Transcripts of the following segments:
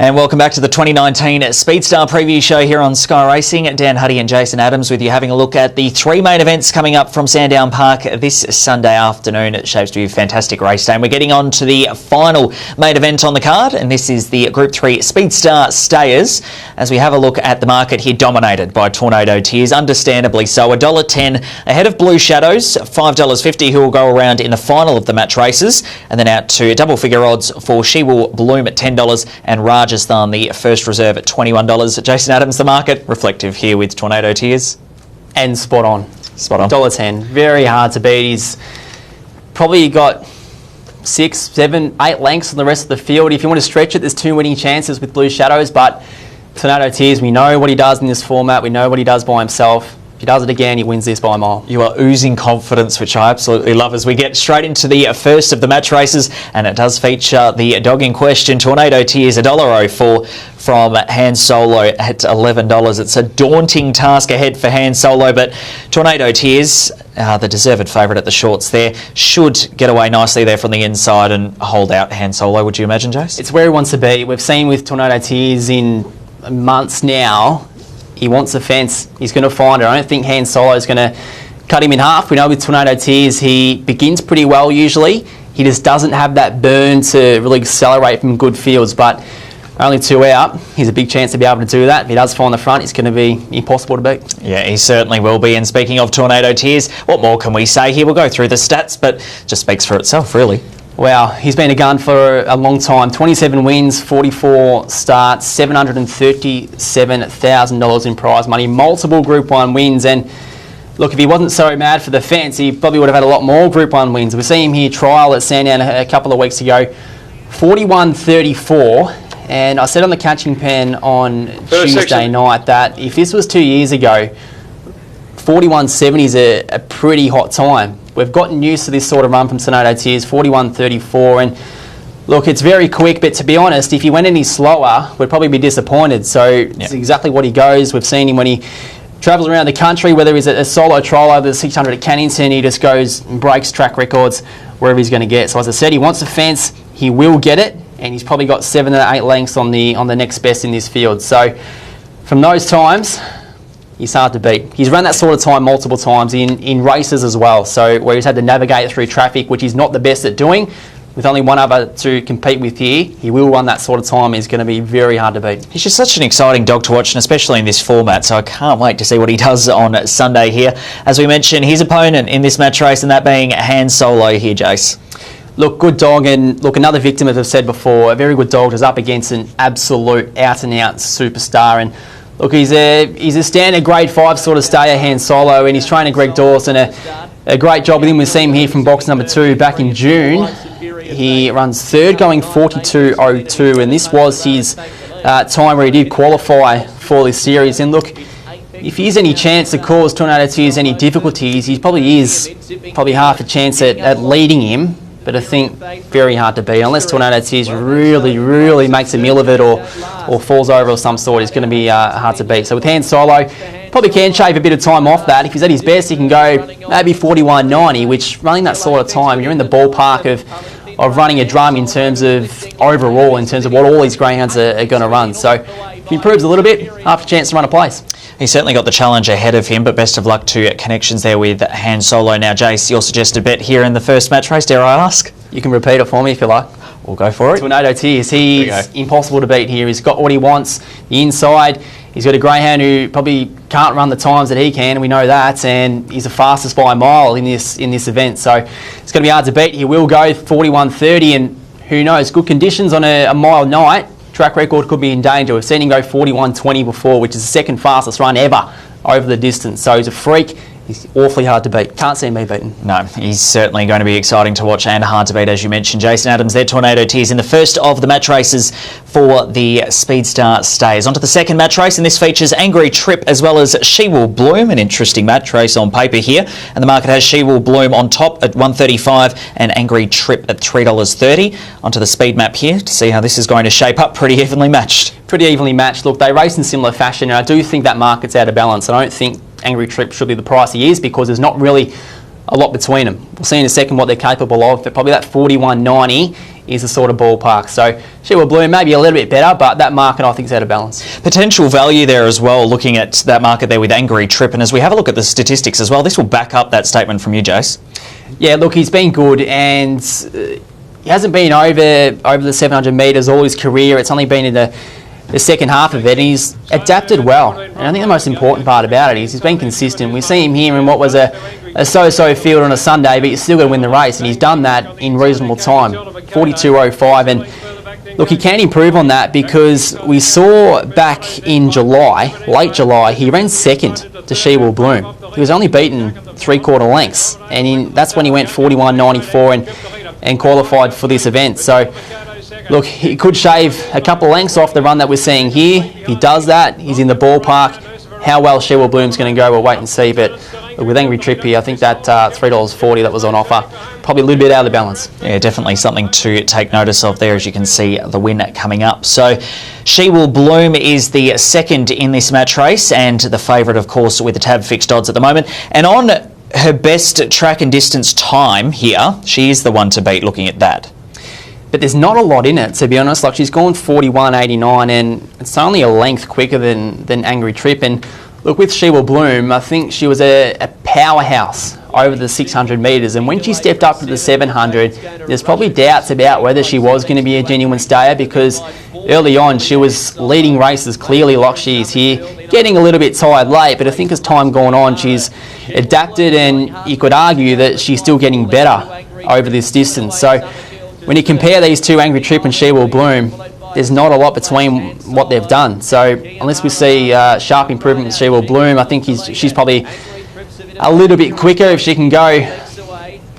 And welcome back to the 2019 Speedstar Preview Show here on Sky Racing. Dan Huddy and Jason Adams with you, having a look at the three main events coming up from Sandown Park this Sunday afternoon. It shapes to be a fantastic race day. And we're getting on to the final main event on the card, and this is the Group 3 Speedstar Stayers. As we have a look at the market here, dominated by Tornado Tears, understandably so. $1.10 ahead of Blue Shadows, $5.50 who will go around in the final of the match races, and then out to double figure odds for She Will Bloom at $10 and Rajasthan, the first reserve, at $21. Jason Adams, the market, reflective here with Tornado Tears. And spot on. Spot on. $1.10. Very hard to beat. He's probably got 6, 7, 8 lengths on the rest of the field. If you want to stretch it, there's 2 winning chances with Blue Shadows, but Tornado Tears, we know what he does in this format. We know what he does by himself. If he does it again, he wins this by a mile. You are oozing confidence, which I absolutely love, as we get straight into the first of the match races, and it does feature the dog in question, Tornado Tears, $1.04 from Han Solo at $11. It's a daunting task ahead for Han Solo, but Tornado Tears, the deserved favourite at the shorts there, should get away nicely there from the inside and hold out Han Solo, would you imagine, Jace? It's where he wants to be. We've seen with Tornado Tears in months now, he wants a fence. He's going to find it. I don't think Han Solo is going to cut him in half. We know with Tornado Tears, he begins pretty well usually. He just doesn't have that burn to really accelerate from good fields, but only 2 out. He's a big chance to be able to do that. If he does find the front, it's going to be impossible to beat. Yeah, he certainly will be. And speaking of Tornado Tears, what more can we say here? We'll go through the stats, but it just speaks for itself, really. Wow, he's been a gun for a long time. 27 wins, 44 starts, $737,000 in prize money, multiple Group 1 wins. And look, if he wasn't so mad for the fence, he probably would have had a lot more Group 1 wins. We see him here trial at Sandown a couple of weeks ago, 41.34. And I said on the catching pen on Tuesday night that if this was 2 years ago, 41.70 is a pretty hot time. We've gotten used to this sort of run from Tornado Tears, 41.34, and look, it's very quick, but to be honest, if he went any slower, we'd probably be disappointed. So It's exactly what he goes. We've seen him when he travels around the country, whether he's a solo trial over the 600 at Cannington, he just goes and breaks track records wherever he's going to get. So as I said, he wants a fence, he will get it, and he's probably got 7 or 8 lengths on the next best in this field. So from those times, he's hard to beat. He's run that sort of time multiple times in races as well, so where he's had to navigate through traffic, which he's not the best at doing. With only one other to compete with here, he will run that sort of time. He's going to be very hard to beat. He's just such an exciting dog to watch, and especially in this format, so I can't wait to see what he does on Sunday here. As we mentioned, his opponent in this match race, and that being Han Solo here, Jace. Look, good dog, and look, another victim, as I've said before, a very good dog is up against an absolute out-and-out superstar. And look, he's a standard grade 5 sort of stayer, Han Solo, and his trainer Greg Dawson, a great job with him. We've seen him here from box number 2 back in June. He runs third, going 42.02, and this was his time where he did qualify for this series. And look, if he has any chance to cause Tornado Tears any difficulties, he probably is half a chance at leading him. But I think very hard to beat. Unless Tornado Tears really makes a meal of it or falls over of some sort, it's going to be hard to beat. So with Han Solo, probably can shave a bit of time off that. If he's at his best, he can go maybe 41.90, which running that sort of time, you're in the ballpark of running a drum in terms of overall, in terms of what all these greyhounds are going to run. So if he improves a little bit, half a chance to run a place. He's certainly got the challenge ahead of him, but best of luck to connections there with Han Solo. Now, Jace, your suggested bet here in the first match race, dare I ask? You can repeat it for me if you like. We'll go for it. Tornado Tears, he's impossible to beat here. He's got what he wants, the inside. He's got a greyhound who probably can't run the times that he can, and we know that, and he's the fastest by a mile in this event. So it's going to be hard to beat. He will go 41.30, and who knows, good conditions on a mile night. Track record could be in danger. We've seen him go 41.20 before, which is the second fastest run ever over the distance. So he's a freak. He's awfully hard to beat. Can't see me beaten. No, he's certainly going to be exciting to watch and hard to beat, as you mentioned. Jason Adams there, Tornado Tears, in the first of the match races for the Speedstar Stayers. On to the second match race, and this features Angry Trip as well as She Will Bloom. An interesting match race on paper here. And the market has She Will Bloom on top at $1.35 and Angry Trip at $3.30. Onto the speed map here to see how this is going to shape up. Pretty evenly matched. Pretty evenly matched. Look, they race in similar fashion, and I do think that market's out of balance. I don't think Angry Trip should be the price he is because there's not really a lot between them. We'll see in a second what they're capable of, but probably that 41.90 is the sort of ballpark. So She Will Bloom maybe a little bit better, but that market I think is out of balance. Potential value there as well, looking at that market there with Angry Trip. And as we have a look at the statistics as well, this will back up that statement from you, Jace. Yeah, look, he's been good, and he hasn't been over the 700 metres all his career. It's only been in the second half of it, and he's adapted well. And I think the most important part about it is he's been consistent. We see him here in what was a so-so field on a Sunday, but you're still going to win the race, and he's done that in reasonable time, 42.05. And look, he can improve on that, because we saw back in July, late July, he ran second to She Will Bloom. He was only beaten 3/4 lengths, and that's when he went 41.94 and qualified for this event. So look, he could shave a couple of lengths off the run that we're seeing here. If he does that, he's in the ballpark. How well She Will Bloom's going to go, we'll wait and see. But with Angry Trip here, I think that $3.40 that was on offer, probably a little bit out of the balance. Yeah, definitely something to take notice of there, as you can see the win coming up. So She Will Bloom is the second in this match race, and the favourite, of course, with the tab fixed odds at the moment. And on her best track and distance time here, she is the one to beat, looking at that. But there's not a lot in it, to be honest. Like, she's gone 41.89, and it's only a length quicker than Angry Trip. And look, with She Will Bloom, I think she was a powerhouse over the 600 metres, and when she stepped up to the 700, there's probably doubts about whether she was going to be a genuine stayer, because early on she was leading races clearly like she is here, getting a little bit tired late, but I think as time gone on she's adapted, and you could argue that she's still getting better over this distance. So when you compare these two, Angry Trip and She Will Bloom, there's not a lot between what they've done. So unless we see sharp improvement with She Will Bloom, I think she's probably a little bit quicker. If she can go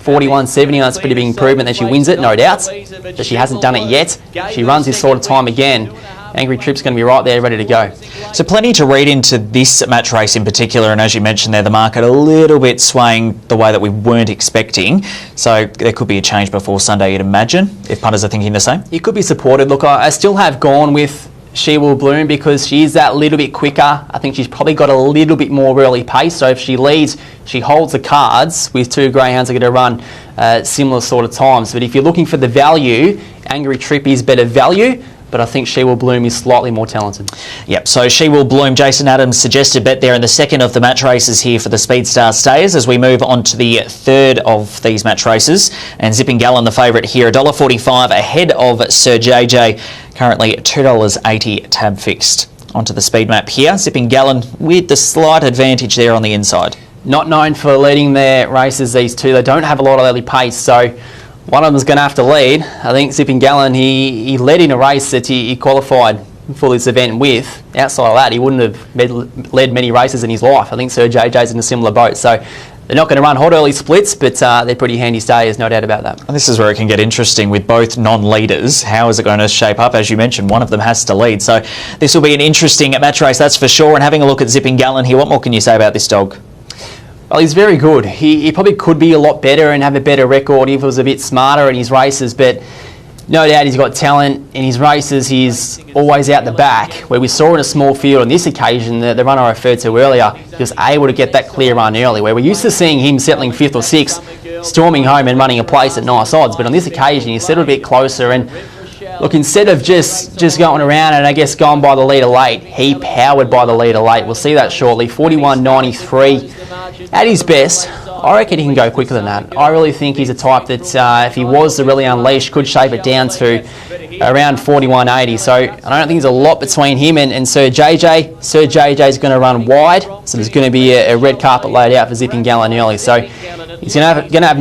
41.70, that's a pretty big improvement, then she wins it, no doubt. But she hasn't done it yet. She runs this sort of time again, Angry Trip's going to be right there ready to go. So plenty to read into this match race in particular, and as you mentioned there, the market a little bit swaying the way that we weren't expecting. So there could be a change before Sunday, you'd imagine, if punters are thinking the same. It could be supported. Look, I still have gone with She Will Bloom because she's that little bit quicker. I think she's probably got a little bit more early pace. So if she leads, she holds the cards with two greyhounds that are going to run similar sort of times. But if you're looking for the value, Angry Trip is better value, but I think She Will Bloom is slightly more talented. Yep, so She Will Bloom, Jason Adams suggested bet there in the second of the match races here for the Speedstar Stayers as we move on to the third of these match races. And Zipping Gallon, the favourite here, $1.45 ahead of Sir JJ, currently $2.80 tab fixed. Onto the speed map here, Zipping Gallon with the slight advantage there on the inside. Not known for leading their races, these two. They don't have a lot of early pace, so one of them is going to have to lead. I think Zipping Gallon, he led in a race that he qualified for this event with. Outside of that, he wouldn't have led many races in his life. I think Sir JJ's in a similar boat. So they're not going to run hot early splits, but they're pretty handy stayers, no doubt about that. And this is where it can get interesting with both non-leaders. How is it going to shape up? As you mentioned, one of them has to lead. So this will be an interesting match race, that's for sure. And having a look at Zipping Gallon here, what more can you say about this dog? Well, he's very good. He probably could be a lot better and have a better record if he was a bit smarter in his races, but no doubt he's got talent. In his races, he's always out the back, where we saw in a small field on this occasion, the runner I referred to earlier, he was able to get that clear run early, where we're used to seeing him settling 5th or 6th, storming home and running a place at nice odds, but on this occasion he settled a bit closer, and look, instead of just going around and I guess going by the leader late, he powered by the leader late. We'll see that shortly. 41.93 at his best. I reckon he can go quicker than that. I really think he's a type that if he was to really unleash, could shape it down to around 41.80. So I don't think there's a lot between him and Sir JJ. Sir JJ's going to run wide, so there's going to be a red carpet laid out for Zipping Gallon early. So he's going to have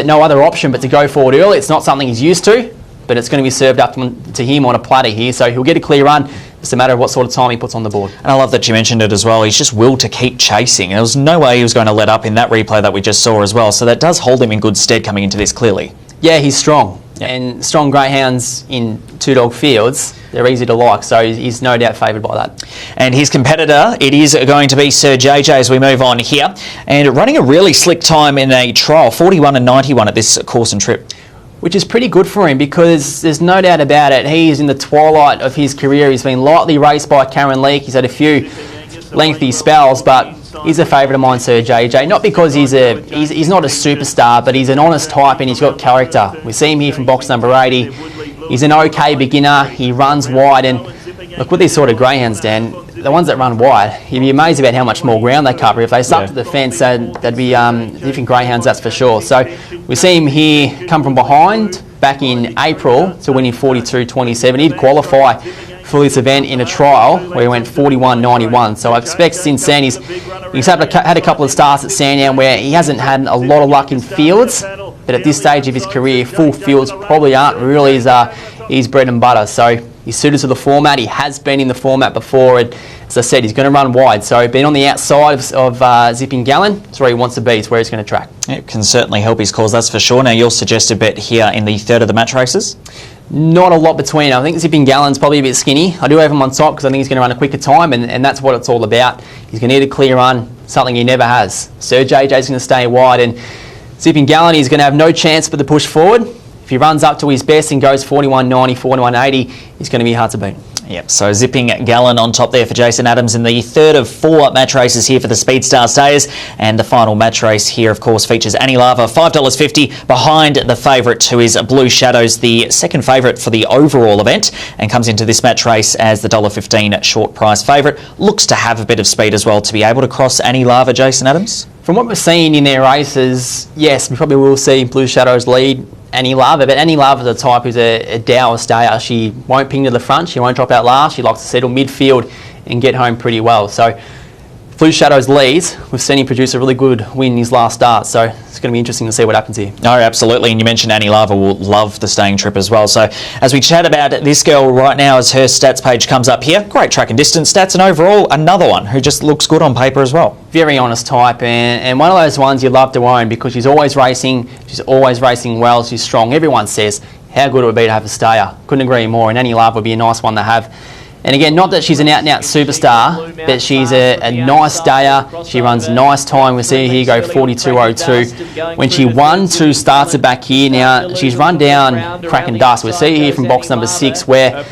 no other option but to go forward early. It's not something he's used to, but it's going to be served up to him on a platter here. So he'll get a clear run. It's a matter of what sort of time he puts on the board. And I love that you mentioned it as well. He's just willed to keep chasing. There was no way he was going to let up in that replay that we just saw as well. So that does hold him in good stead coming into this clearly. Yeah, he's strong. Yep. And strong greyhounds in two-dog fields, they're easy to like. So he's no doubt favoured by that. And his competitor, it is going to be Sir JJ as we move on here. And running a really slick time in a trial, 41.91 at this course and trip. Which is pretty good for him because there's no doubt about it. He is in the twilight of his career. He's been lightly raced by Karen Leake. He's had a few lengthy spells, but he's a favourite of mine, Sir JJ. Not because he's not a superstar, but he's an honest type and he's got character. We see him here from box number 80. He's an okay beginner. He runs wide, and look, with these sort of greyhounds, Dan, the ones that run wide, you'd be amazed about how much more ground they cover. If they stuck to the fence, they'd be different greyhounds, that's for sure. So we see him here come from behind back in April to winning 42.27. He'd qualify for this event in a trial where he went 41.91. So I expect since then he's had a couple of starts at Sandown where he hasn't had a lot of luck in fields, but at this stage of his career, full fields probably aren't really his bread and butter. So he's suited to the format. He has been in the format before, and as I said, he's going to run wide. So being on the outside of Zipping Gallon, that's where he wants to be. It's where he's going to track. It can certainly help his cause, that's for sure. Now, your suggested bet here in the third of the match races? Not a lot between. I think Zipping Gallon's probably a bit skinny. I do have him on top because I think he's going to run a quicker time, and that's what it's all about. He's going to need a clear run, something he never has. Sir JJ's going to stay wide, and Zipping Gallon, he's going to have no chance for the push forward. If he runs up to his best and goes 41.90, 41.80, he's going to be hard to beat. Yep, so Zipping Gallon on top there for Jason Adams in the third of 4 match races here for the Speedstar Stayers. And the final match race here, of course, features Annie Lava, $5.50 behind the favourite, who is Blue Shadows, the second favourite for the overall event, and comes into this match race as the $1.15 short price favourite. Looks to have a bit of speed as well to be able to cross Annie Lava, Jason Adams. From what we're seeing in their races, yes, we probably will see Blue Shadows lead Annie Lava, but Annie Lava is a type who's a dour stayer. She won't ping to the front, she won't drop out last, she likes to settle midfield and get home pretty well. So Blue Shadows leads. We've seen him produce a really good win in his last start, so it's going to be interesting to see what happens here. No, absolutely, and you mentioned Annie Lava will love the staying trip as well. So as we chat about this girl right now, as her stats page comes up here, great track and distance stats, and overall another one who just looks good on paper as well. Very honest type, and one of those ones you love to own because she's always racing well, she's strong. Everyone says how good it would be to have a stayer. Couldn't agree more, and Annie Lava would be a nice one to have. And again, not that she's an out-and-out superstar, but she's a nice stayer. She runs nice time. We see her here go 42.02. When she won 2 starts her back here, now she's run down crack and dust. We see her here from box number 6 where,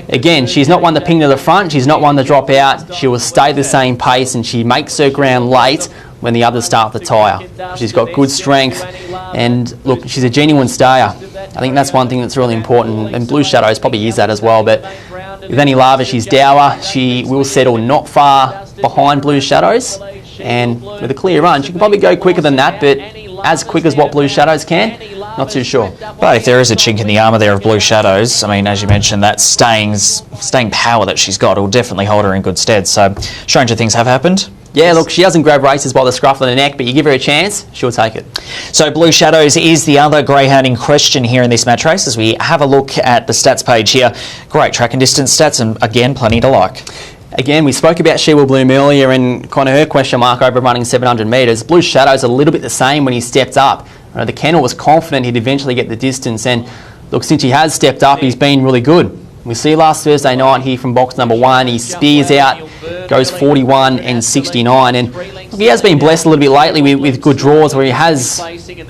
again, she's not one to ping to the front. She's not one to drop out. She will stay the same pace, and she makes her ground late when the others start the tyre. She's got good strength, and look, she's a genuine stayer. I think that's one thing that's really important, and Blue Shadows probably is that as well. But with Annie Lava, she's dour. She will settle not far behind Blue Shadows, and with a clear run, she can probably go quicker than that, but as quick as what Blue Shadows can, not too sure. But if there is a chink in the armour there of Blue Shadows, I mean, as you mentioned, that staying power that she's got will definitely hold her in good stead. So stranger things have happened. Yeah, look, she doesn't grab races by the scruff of the neck, but you give her a chance, she'll take it. So Blue Shadows is the other greyhound in question here in this match race as we have a look at the stats page here. Great track and distance stats, and again, plenty to like. Again, we spoke about She Will Bloom earlier and kind of her question mark over running 700 metres. Blue Shadows a little bit the same when he stepped up. The kennel was confident he'd eventually get the distance, and look, since he has stepped up, he's been really good. We see last Thursday night here from box number 1, he spears out, goes 41 and 69, and he has been blessed a little bit lately with good draws where he has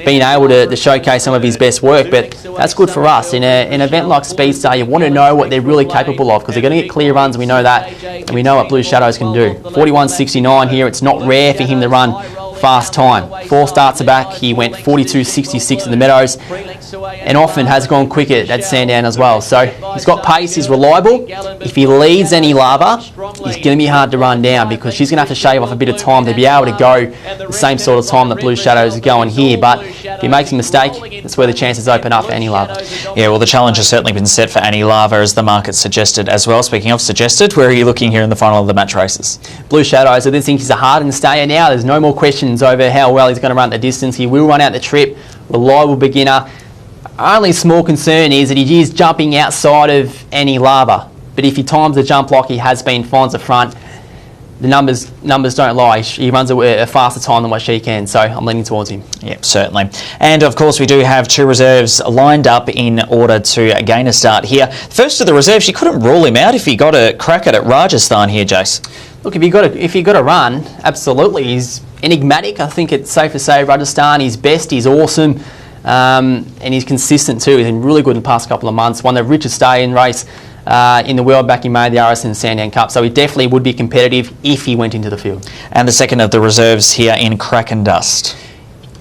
been able to showcase some of his best work, but that's good for us. In an event like Speedstar, you want to know what they're really capable of because they're going to get clear runs, we know that, and we know what Blue Shadows can do. 41.69 here, it's not rare for him to run fast time. 4 starts back, he went 42.66 in the Meadows, and often has gone quick at Sandown as well. So he's got pace, he's reliable. If he leads Annie Lava, he's going to be hard to run down because she's going to have to shave off a bit of time to be able to go the same sort of time that Blue Shadows are going here. But if he makes a mistake, that's where the chances open up for Annie Lava. Yeah, well, the challenge has certainly been set for Annie Lava, as the market suggested as well. Speaking of suggested, where are you looking here in the final of the match races? Blue Shadows, I do think he's a hardened stayer now. There's no more questions over how well he's going to run the distance. He will run out the trip. Reliable beginner. Only small concern is that he is jumping outside of Annie Lava. But if he times the jump like he has been, finds the front, the numbers don't lie. He runs a faster time than what she can, so I'm leaning towards him. Yep, certainly. And of course, we do have 2 reserves lined up in order to gain a start here. First of the reserves, you couldn't rule him out if he got a crack at it. Rajasthan here, Jace. Look, if he got a run, absolutely. He's enigmatic. I think it's safe to say Rajasthan, he's best, he's awesome, and he's consistent too. He's been really good in the past couple of months. Won the Richard Stay in race in the world back in May, the RSN Sandown Cup. So he definitely would be competitive if he went into the field. And the second of the reserves here in Crack and Dust.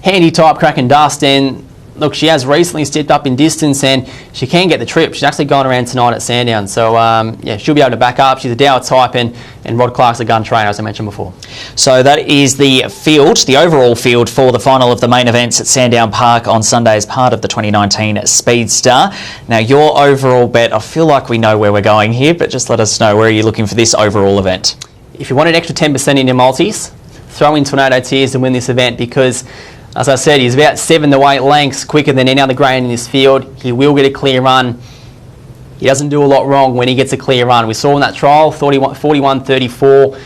Handy type Crack and Dust, and look, she has recently stepped up in distance and she can get the trip. She's actually going around tonight at Sandown. So, yeah, she'll be able to back up. She's a Dower type and Rod Clark's a gun trainer, as I mentioned before. So that is the field, the overall field for the final of the main events at Sandown Park on Sunday as part of the 2019 Speed Star. Now, your overall bet, I feel like we know where we're going here, but just let us know, where are you looking for this overall event? If you want an extra 10% in your multis, throw in Tornado Tears to win this event because, as I said, he's about 7 to 8 lengths quicker than any other grade in this field. He will get a clear run. He doesn't do a lot wrong when he gets a clear run. We saw in that trial, 41-34.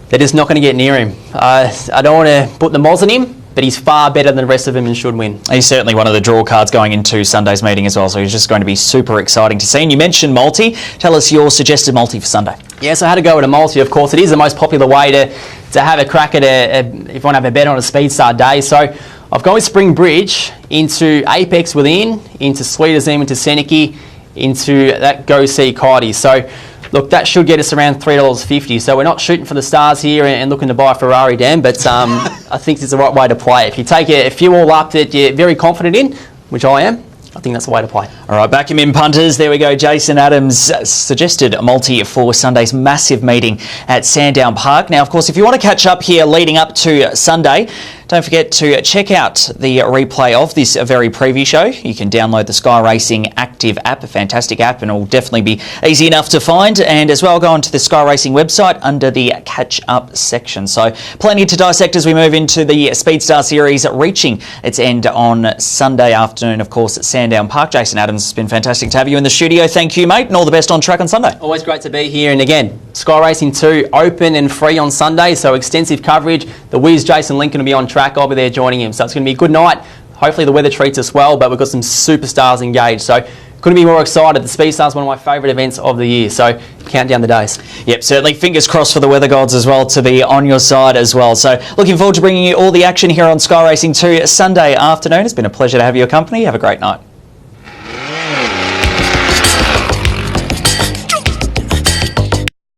They're just not going to get near him. I don't want to put the moz on him, but he's far better than the rest of them and should win. He's certainly one of the draw cards going into Sunday's meeting as well, so he's just going to be super exciting to see. And you mentioned multi. Tell us your suggested multi for Sunday. Yes, I had to go with a multi, of course. It is the most popular way to have a crack at if you want to have a bet on a Speed Star day. So I've gone with Spring Bridge into Apex Within, into Sweet Azim, into Seneca, into that Go See Coyote. So look, that should get us around $3.50. So we're not shooting for the stars here and looking to buy a Ferrari, Dan, but I think it's the right way to play. If you take a few all up that you're very confident in, which I am, I think that's the way to play. All right, back him in, punters. There we go. Jason Adams suggested a multi for Sunday's massive meeting at Sandown Park. Now, of course, if you want to catch up here leading up to Sunday, don't forget to check out the replay of this very preview show. You can download the Sky Racing Active app, a fantastic app, and it will definitely be easy enough to find. And as well, go onto the Sky Racing website under the Catch Up section. So plenty to dissect as we move into the Speed Star Series, reaching its end on Sunday afternoon, of course, at Sandown Park. Jason Adams, it's been fantastic to have you in the studio. Thank you, mate, and all the best on track on Sunday. Always great to be here. And again, Sky Racing 2 open and free on Sunday, so extensive coverage. The Wiz Jason Lincoln will be on track. I'll be there joining him. So it's going to be a good night. Hopefully the weather treats us well, but we've got some superstars engaged. So couldn't be more excited. The Speed Star is one of my favourite events of the year. So count down the days. Yep, certainly. Fingers crossed for the weather gods as well to be on your side as well. So looking forward to bringing you all the action here on Sky Racing 2 Sunday afternoon. It's been a pleasure to have your company. Have a great night.